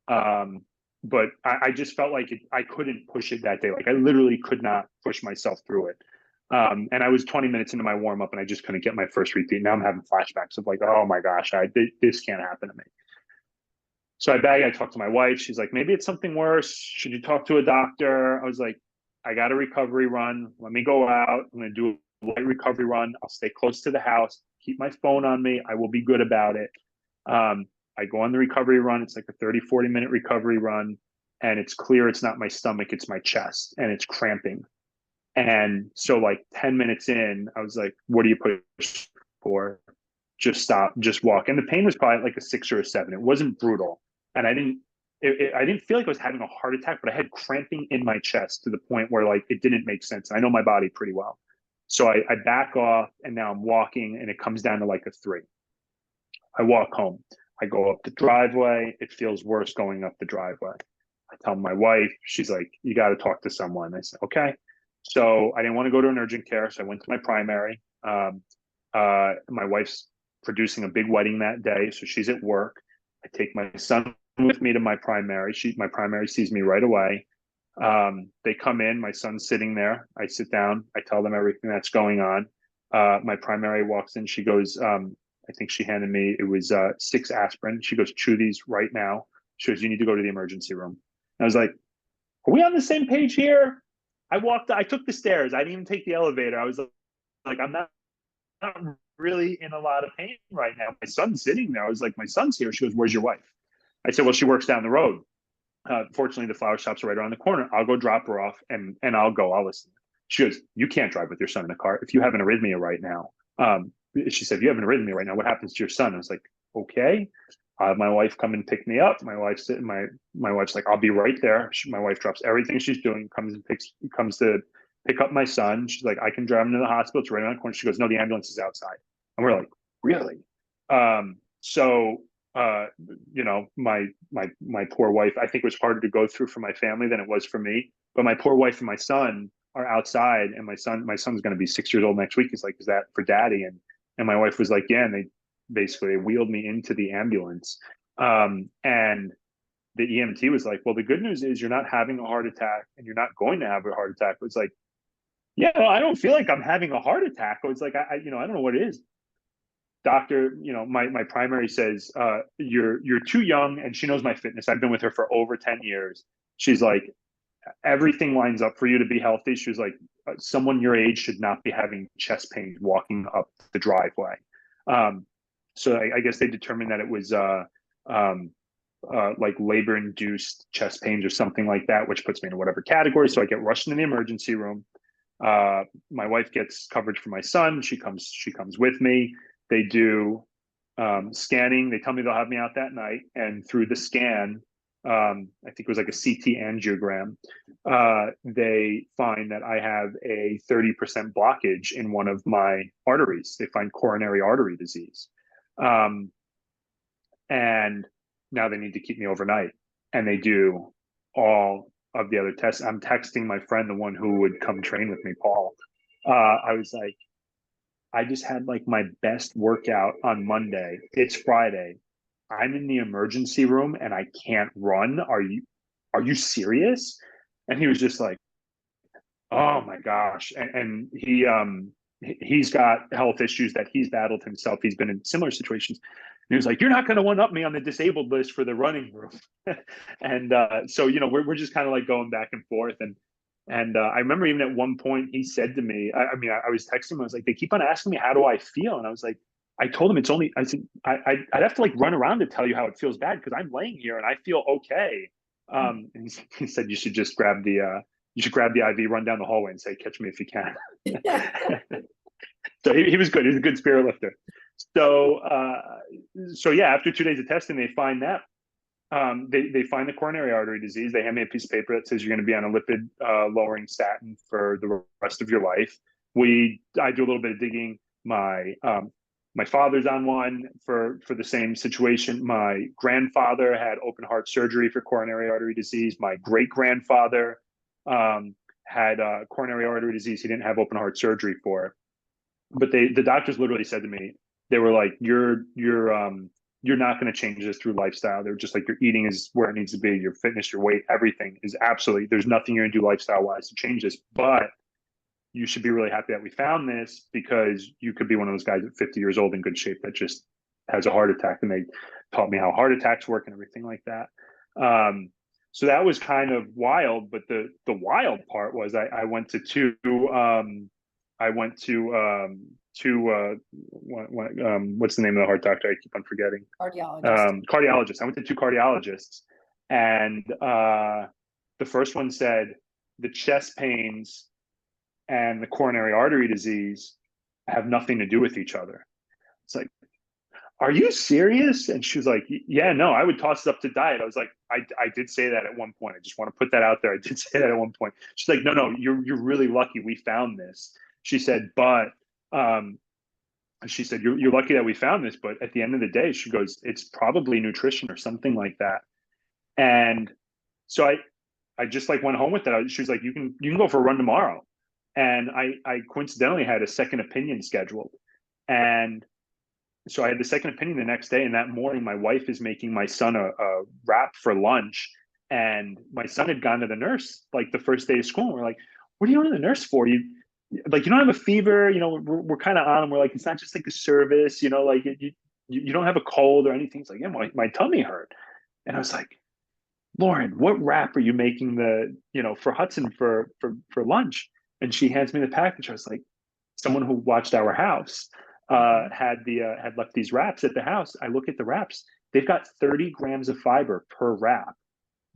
But I just felt like I couldn't push it that day. Like I literally could not push myself through it. And I was 20 minutes into my warm up and I just couldn't get my first repeat. Now I'm having flashbacks of like, oh my gosh, this can't happen to me. So I talked to my wife. She's like, maybe it's something worse. Should you talk to a doctor? I was like, I got a recovery run. Let me go out. I'm going to do a light recovery run. I'll stay close to the house, keep my phone on me. I will be good about it. I go on the recovery run. It's like a 30, 40-minute recovery run. And it's clear it's not my stomach, it's my chest, and it's cramping. And so like 10 minutes in, I was like, what do you push for? Just stop, just walk. And the pain was probably like a 6 or a 7. It wasn't brutal. And I didn't feel like I was having a heart attack, but I had cramping in my chest to the point where like it didn't make sense. I know my body pretty well. So I back off and now I'm walking and it comes down to like a 3. I walk home. I go up the driveway. It feels worse going up the driveway. I tell my wife, she's like, you got to talk to someone. I said, okay. So I didn't want to go to an urgent care. So I went to my primary. My wife's producing a big wedding that day. So she's at work. I take my son with me to my primary. My primary sees me right away. They come in, my son's sitting there. I sit down. I tell them everything that's going on. My primary walks in. She goes, I think she handed me, it was 6 aspirin. She goes, chew these right now. She goes, you need to go to the emergency room. And I was like, are we on the same page here? I took the stairs. I didn't even take the elevator. I was like, I'm not really in a lot of pain right now. My son's sitting there. I was like, my son's here. She goes, where's your wife? I said, well, she works down the road. Fortunately, the flower shops are right around the corner. I'll go drop her off and I'll go. I'll listen. She goes, you can't drive with your son in the car. If you have an arrhythmia right now, she said, if you have an arrhythmia right now, what happens to your son? I was like, okay. My wife come and pick me up. My wife's sitting. My wife's like, I'll be right there. My wife drops everything she's doing, comes to pick up my son. She's like, I can drive him to the hospital. It's right around the corner. She goes, no, the ambulance is outside. And we're like, really? So my poor wife, I think it was harder to go through for my family than it was for me. But my poor wife and my son are outside, and my son's going to be 6 years old next week. He's like, is that for daddy? And my wife was like, yeah. And they basically wheeled me into the ambulance. And the EMT was like, well, the good news is you're not having a heart attack and you're not going to have a heart attack. It was like, yeah, well, I don't feel like I'm having a heart attack. It's like, I don't know what it is. Doctor, my primary says, you're too young, and she knows my fitness. I've been with her for over 10 years. She's like, everything lines up for you to be healthy. She was like, someone your age should not be having chest pain walking up the driveway. So I guess they determined that it was like labor-induced chest pains or something like that, which puts me in whatever category. So I get rushed into the emergency room. My wife gets coverage for my son. She comes with me. They do scanning. They tell me they'll have me out that night. And through the scan, I think it was like a CT angiogram, they find that I have a 30% blockage in one of my arteries. They find coronary artery disease. And now they need to keep me overnight. And they do all of the other tests. I'm texting my friend, the one who would come train with me, Paul. I was like, I just had like my best workout on Monday. It's Friday. I'm in the emergency room and I can't run. Are you serious? And he was just like, oh my gosh. And he's got health issues that he's battled himself. He's been in similar situations. And he was like, you're not going to one up me on the disabled list for the running room. And so, we're just kind of like going back and forth. And I remember even at one point he said to me, I was texting him. I was like, they keep on asking me, how do I feel? And I was like, I told him I said, I'd have to like run around to tell you how it feels bad because I'm laying here and I feel okay. And he said, you should grab the IV, run down the hallway and say, catch me if you can. So he was good. He's a good spirit lifter. So yeah, after 2 days of testing, they find that. They find the coronary artery disease. They hand me a piece of paper that says you're going to be on a lipid lowering statin for the rest of your life. I do a little bit of digging. My My father's on one for the same situation. My grandfather had open heart surgery for coronary artery disease. My great grandfather had coronary artery disease. He didn't have open heart surgery for, but the doctors literally said to me, they were like, you're not going to change this through lifestyle. They're just like, your eating is where it needs to be. Your fitness, your weight, everything is absolutely, there's nothing you're going to do lifestyle wise to change this. But you should be really happy that we found this, because you could be one of those guys at 50 years old in good shape that just has a heart attack. And they taught me how heart attacks work and everything like that. So that was kind of wild. But the wild part was I went to two, what's the name of the heart doctor? I keep on forgetting. Cardiologist. Cardiologists. I went to two cardiologists, and the first one said the chest pains and the coronary artery disease have nothing to do with each other. It's like, are you serious? And she was like, yeah, no, I would toss it up to diet. I was like, I did say that at one point. I just want to put that out there. I did say that at one point. She's like, no, you're really lucky we found this. She said, but she said, you're lucky that we found this, but at the end of the day, she goes, it's probably nutrition or something like that. And so I just like went home with that. She was like, you can go for a run tomorrow. And I coincidentally had a second opinion scheduled. And so I had the second opinion the next day. And that morning, my wife is making my son a wrap for lunch. And my son had gone to the nurse like the first day of school. And we're like, what are you going to the nurse for? You don't have a fever, we're kind of on him. We're like, it's not just like a service, like you don't have a cold or anything. It's like, yeah, my tummy hurt. And I was like, Lauren, what wrap are you making for Hudson for lunch? And she hands me the package. I was like, someone who watched our house had left these wraps at the house. I look at the wraps. They've got 30 grams of fiber per wrap.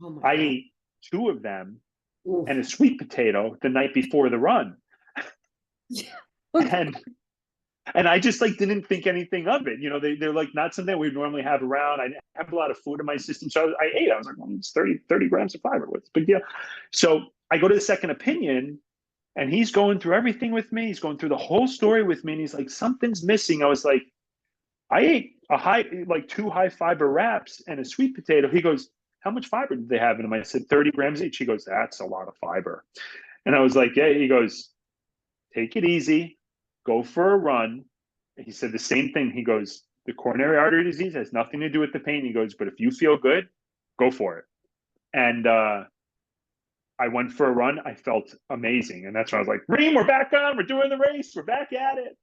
Oh I ate 2 of them Oof. and a sweet potato the night before the run. Okay. And I just like didn't think anything of it. They're like not something we normally have around. I have a lot of food in my system. So I ate. I was like, well, it's 30 grams of fiber. What's the big deal? So I go to the second opinion, and he's going through everything with me. He's going through the whole story with me. And he's like, something's missing. I was like, I ate 2 high fiber wraps and a sweet potato. He goes, how much fiber did they have in them? I said, 30 grams each. He goes, that's a lot of fiber. And I was like, yeah. He goes, take it easy, go for a run. And he said the same thing. He goes, the coronary artery disease has nothing to do with the pain. He goes, but if you feel good, go for it. And I went for a run. I felt amazing. And that's when I was like, Reem, we're back on. We're doing the race. We're back at it.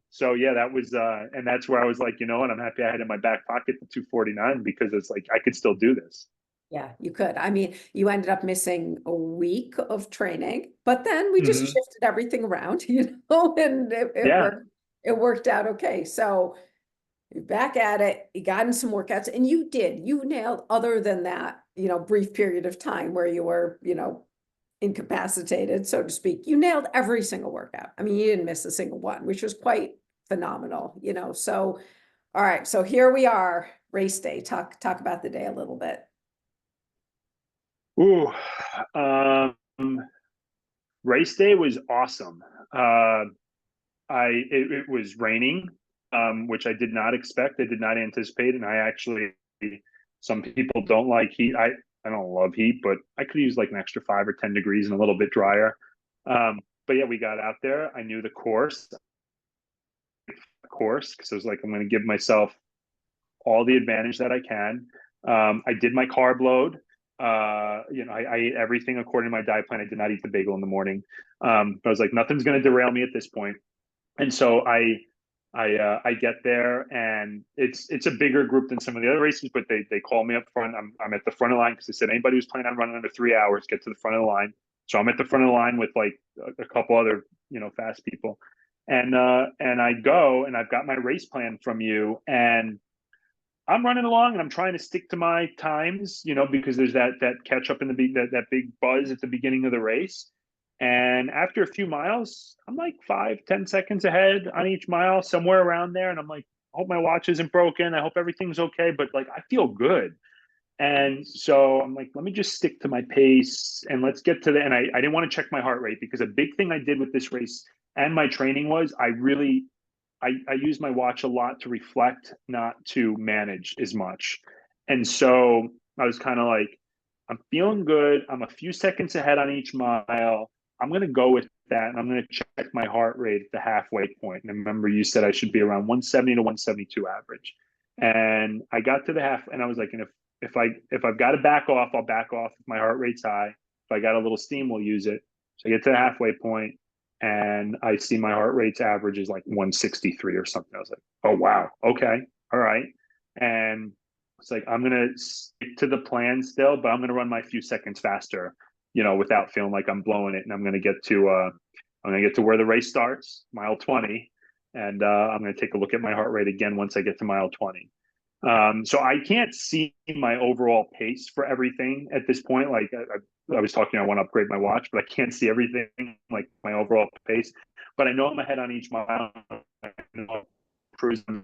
So yeah, that was, and that's where I was like, and I'm happy I had in my back pocket the 249, because it's like, I could still do this. Yeah, you could. I mean, you ended up missing a week of training, but then we just shifted everything around, and it worked out okay. So you're back at it, you got in some workouts, and you nailed, other than that, brief period of time where you were, incapacitated, so to speak, you nailed every single workout. I mean, you didn't miss a single one, which was quite phenomenal, so, all right, so here we are, race day. Talk about the day a little bit. Ooh, race day was awesome. It was raining, which I did not expect. I did not anticipate, and some people don't like heat. I don't love heat, but I could use like an extra 5 or 10 degrees and a little bit drier. But yeah, we got out there. I knew the course, because I was like, I'm going to give myself all the advantage that I can. I did my carb load. I ate everything according to my diet plan. I did not eat the bagel in the morning. But I was like, nothing's going to derail me at this point. And so I get there, and it's a bigger group than some of the other races, but they call me up front. I'm at the front of the line, because they said anybody who's planning on running under 3 hours, get to the front of the line. So I'm at the front of the line with like a couple other fast people, and I go, and I've got my race plan from you, and I'm running along, and I'm trying to stick to my times, because there's that catch up in that big buzz at the beginning of the race. And after a few miles, I'm like 5-10 seconds ahead on each mile, somewhere around there. And I'm like, I hope my watch isn't broken. I hope everything's okay. But like, I feel good. And so I'm like, let me just stick to my pace, and let's get to and I didn't want to check my heart rate, because a big thing I did with this race and my training was I really I use my watch a lot to reflect, not to manage as much. And so I was kind of like, I'm feeling good. I'm a few seconds ahead on each mile. I'm going to go with that. And I'm going to check my heart rate at the halfway point. And remember, you said I should be around 170 to 172 average. And I got to the half, and I was like, and if I've got to back off, I'll back off if my heart rate's high. If I got a little steam, we'll use it. So I get to the halfway point, and I see my heart rate's average is like 163 or something. I was like, oh wow, okay, all right. And it's like, I'm gonna stick to the plan still, but I'm gonna run my few seconds faster, without feeling like I'm blowing it. And I'm gonna get to where the race starts, mile 20, and I'm gonna take a look at my heart rate again once I get to mile 20. So I can't see my overall pace for everything at this point. Like I was talking, I want to upgrade my watch, but I can't see everything, like my overall pace. But I know I'm ahead on each mile. I know cruising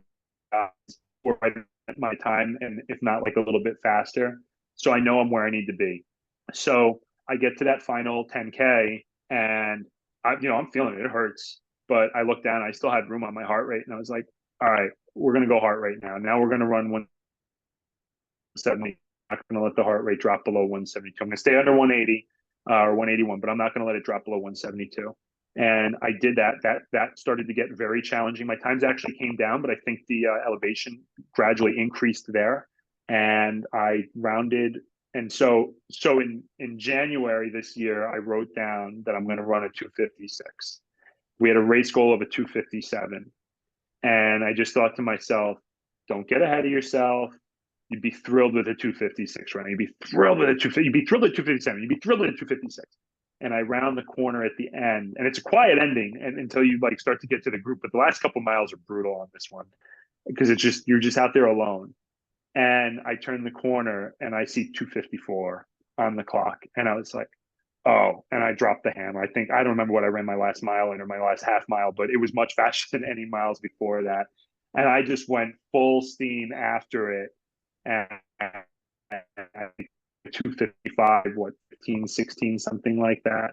right at my time, and if not, like a little bit faster. So I know I'm where I need to be. So I get to that final 10K, and I'm feeling it. It hurts, but I look down. I still had room on my heart rate, and I was like, all right, we're going to go heart rate now. Now we're going to run 170. I'm not going to let the heart rate drop below 172. I'm going to stay under 180 or 181, but I'm not going to let it drop below 172. And I did that. That started to get very challenging. My times actually came down, but I think the elevation gradually increased there. And I rounded. And so in January this year, I wrote down that I'm going to run a 256. We had a race goal of a 257. And I just thought to myself, don't get ahead of yourself. You'd be thrilled with a 256 running. You'd be thrilled with a 250. You'd be thrilled with 257. You'd be thrilled with a 256. And I round the corner at the end, and it's a quiet ending until you like start to get to the group. But the last couple miles are brutal on this one because you're just out there alone. And I turn the corner and I see 254 on the clock, and I was like, oh, and I dropped the hammer. I don't remember what I ran my last mile in or my last half mile, but it was much faster than any miles before that. And I just went full steam after it. And 255, what, 15, 16, something like that.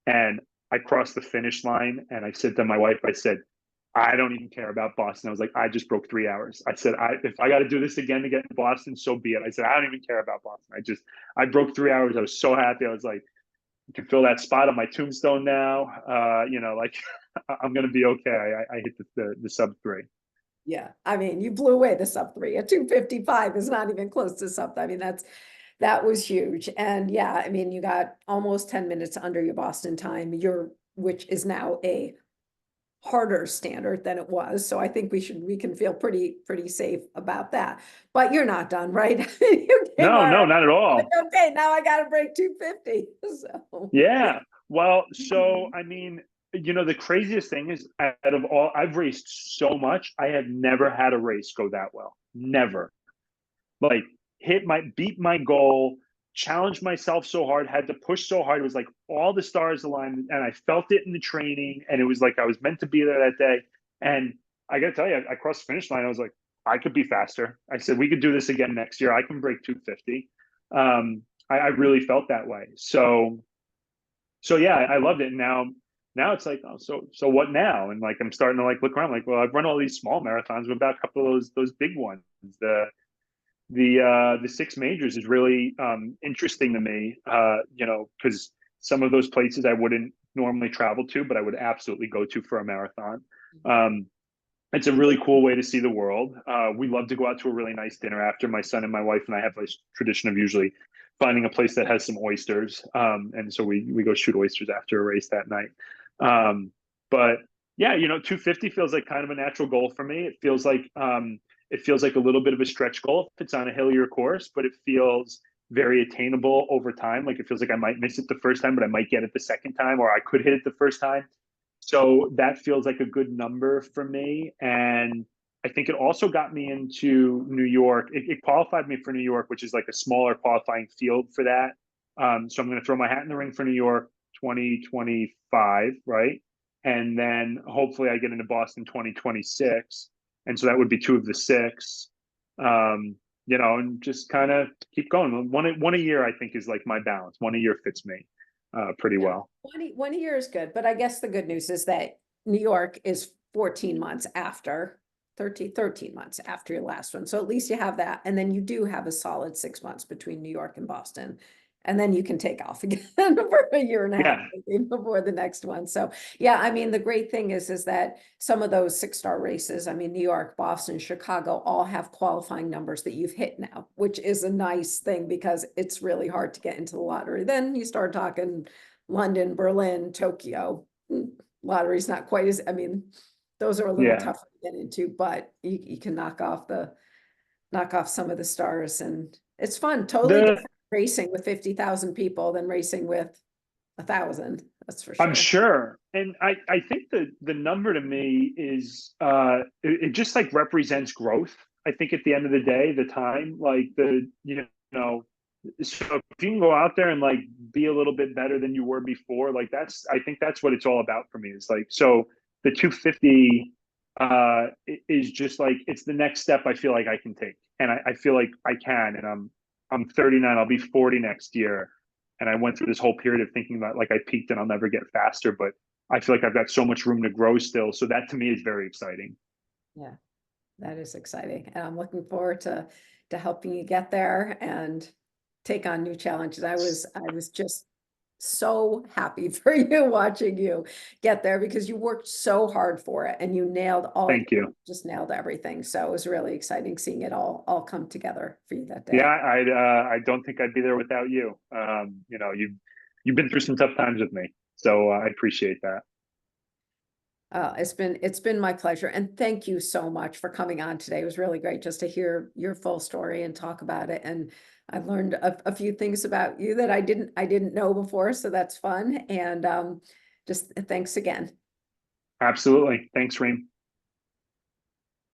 And I crossed the finish line, and I said to my wife, I said, I don't even care about Boston. I was like, I just broke 3 hours. I said, if I got to do this again to get to Boston, so be it. I said, I don't even care about Boston. I broke 3 hours. I was so happy. I was like, you can fill that spot on my tombstone now. Like I'm going to be okay. I hit the sub 3. Yeah, I mean, you blew away the sub 3. A 255 is not even close to sub. I mean, that was huge. And yeah, I mean, you got almost 10 minutes under your Boston time, which is now a harder standard than it was. So I think we can feel pretty safe about that. But you're not done, right? You came No, on, not at all. like, okay, now I got to break 250. So Yeah. Well, so I mean, the craziest thing is, out of all, I've raced so much, I have never had a race go that well. Never. Like beat my goal, challenged myself so hard, had to push so hard. It was like all the stars aligned, and I felt it in the training, and it was like I was meant to be there that day. And I got to tell you, I crossed the finish line. I was like, I could be faster. I said, we could do this again next year. I can break 250. I really felt that way. So yeah, I loved it. And now it's like, oh, so what now? And like I'm starting to like look around, like, well, I've run all these small marathons, but about a couple of those big ones. The 6 majors is really interesting to me, because some of those places I wouldn't normally travel to, but I would absolutely go to for a marathon. It's a really cool way to see the world. We love to go out to a really nice dinner after. My son and my wife and I have this tradition of usually finding a place that has some oysters. And so we go shoot oysters after a race that night. But yeah, 250 feels like kind of a natural goal for me. It feels like a little bit of a stretch goal if it's on a hillier course, but it feels very attainable over time. Like it feels like I might miss it the first time, but I might get it the second time, or I could hit it the first time. So that feels like a good number for me. And I think it also got me into New York. It qualified me for New York, which is like a smaller qualifying field for that. So I'm going to throw my hat in the ring for New York 2025, right? And then hopefully I get into Boston 2026. And so that would be 2 of the 6, and just kind of keep going. One a year, I think, is like my balance. One a year fits me pretty well. One a year is good, but I guess the good news is that New York is 14 months after 13 months after your last one. So at least you have that. And then you do have a solid 6 months between New York and Boston. And then you can take off again for a year and a half before the next one. So yeah, I mean, the great thing is that some of those 6-star races, I mean, New York, Boston, Chicago, all have qualifying numbers that you've hit now, which is a nice thing because it's really hard to get into the lottery. Then you start talking London, Berlin, Tokyo. Lottery's not quite as, I mean, those are a little tougher to get into, but you can knock off some of the stars, and it's fun. Totally different racing with 50,000 people than racing with 1,000. That's for sure. I'm sure. And I think the number to me is it just like represents growth. I think at the end of the day, the time, like so if you can go out there and like be a little bit better than you were before, like I think that's what it's all about for me. It's like, so the 250 is just like, it's the next step I feel like I can take. And I feel like I can, and I'm 39, I'll be 40 next year. And I went through this whole period of thinking that like I peaked and I'll never get faster, but I feel like I've got so much room to grow still. So that to me is very exciting. Yeah, that is exciting. And I'm looking forward to helping you get there and take on new challenges. I was just so happy for you watching you get there because you worked so hard for it and you nailed Thank you. just nailed everything. So it was really exciting seeing it all come together for you that day. Yeah, I don't think I'd be there without you. You've been through some tough times with me, so I appreciate that. It's been my pleasure, and thank you so much for coming on today. It was really great just to hear your full story and talk about it. And I've learned a few things about you that I didn't know before, so that's fun. And just thanks again. Absolutely. Thanks, Reem.